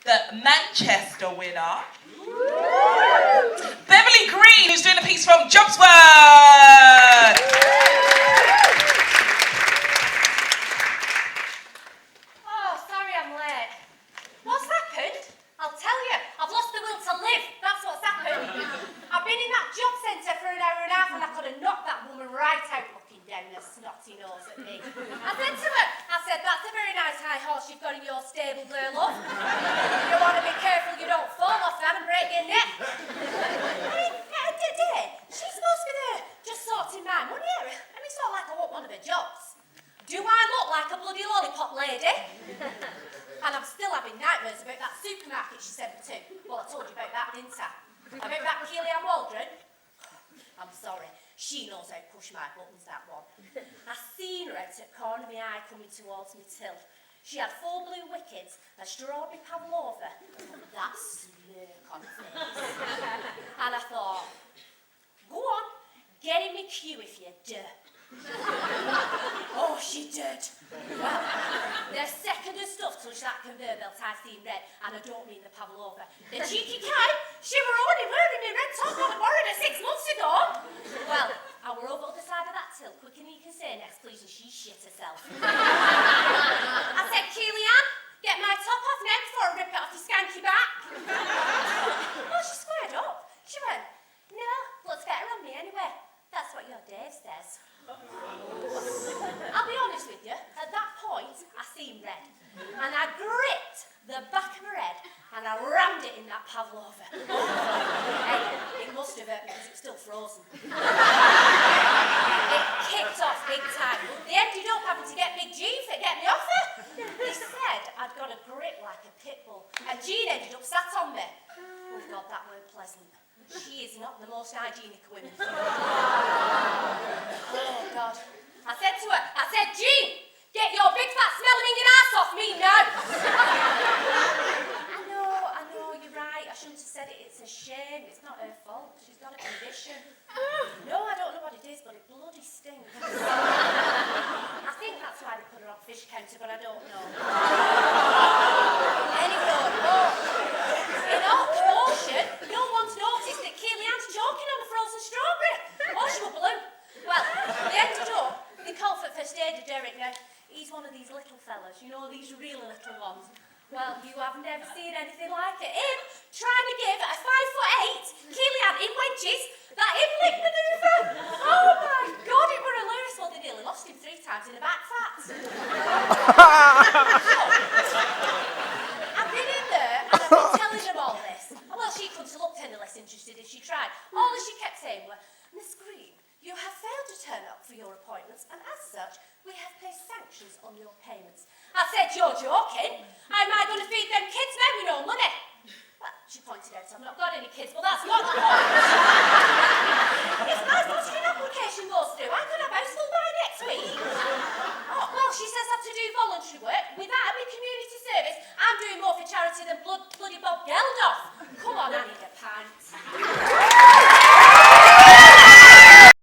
the Manchester winner, Beverley Green, who's doing a piece from Jobsworth. Oh, sorry I'm late. What's happened? I'll tell you. I've lost the will to live. That's what's happened. I've been in that job centre for an hour and a half and I could have knocked that woman right out looking down her snotty nose at me. I said to her, that's a very nice high horse you've got in your stable there, love. You want to be careful you don't fall off that and break your neck. She's supposed to be there just sorting my money out. I mean, it's not like I want one of her jobs. Do I look like a bloody lollipop lady? And I'm still having nightmares about that supermarket she sent me to. Well, I told you about that, didn't I? About that Keely-Ann Waldron. I'm sorry. She knows how to push my buttons, that one. I seen her out at corner of my eye coming towards me till. She had 4 blue wickets, a strawberry pavlova, and that smirk on her face. And I thought, go on, get in my queue if you dare. Oh, she did. Well, the second her stuff touched that conveyor belt I seen red, and I don't mean the pavlova. The cheeky cow, she were already wearing me red top that I borrowed her 6 months ago. Well, I were over the side of that till, quicker than you can say next, please, and she shit herself. I said, Keely-Ann, get my top off now before I rip it off your skanky back. Oh, she squared up. She went, no, looks better on me anyway. That's what your Dave says. I'll be honest with you, at that point, I seen red. And I gripped the back of her head and I rammed it in that pavlova. Hey, it must have hurt because it was still frozen. It kicked off big time. They ended up having to get Big Jean to get me off her. They said I'd got a grip like a pit bull, and Jean ended up sat on me. Oh God, that weren't pleasant. She is not the most hygienic women. Oh God. I said to her, Jean, get your big fat smelling ass off me now. I know, you're right. I shouldn't have said it. It's a shame. It's not her fault. She's got a condition. No, I don't know what it is, but it bloody stings. I think that's why they put her on fish counter, but I don't know. Anyway, in all caution, no one's noticed that Keely-Ann's choking on the frozen strawberry. Oh, she was blue. Well, they ended up, they called for first aid to Derek now. He's one of these little fellas, you know, these really little ones. Well, you have never seen anything like it. Him trying to give a 5'8" Keely-Ann in wedges that him lick manoeuvre. Oh my God, it were hilarious. Well, they nearly lost him 3 times in a back fat. I've been in there and I've been telling them all this. Well, she couldn't have looked any less interested if she tried. All that she kept saying were, Miss Green, you have failed to turn up for your appointments, and as such, we have placed sanctions on your payments. I said, you're joking. How am I going to feed them kids now with no money? Well, she pointed out I've not got any kids, but that's not the point. If my fostering application goes through, I could have house full by next week. Oh, well, she says I have to do voluntary work. With that, I'm in community service. I'm doing more for charity than bloody Bob Geldof.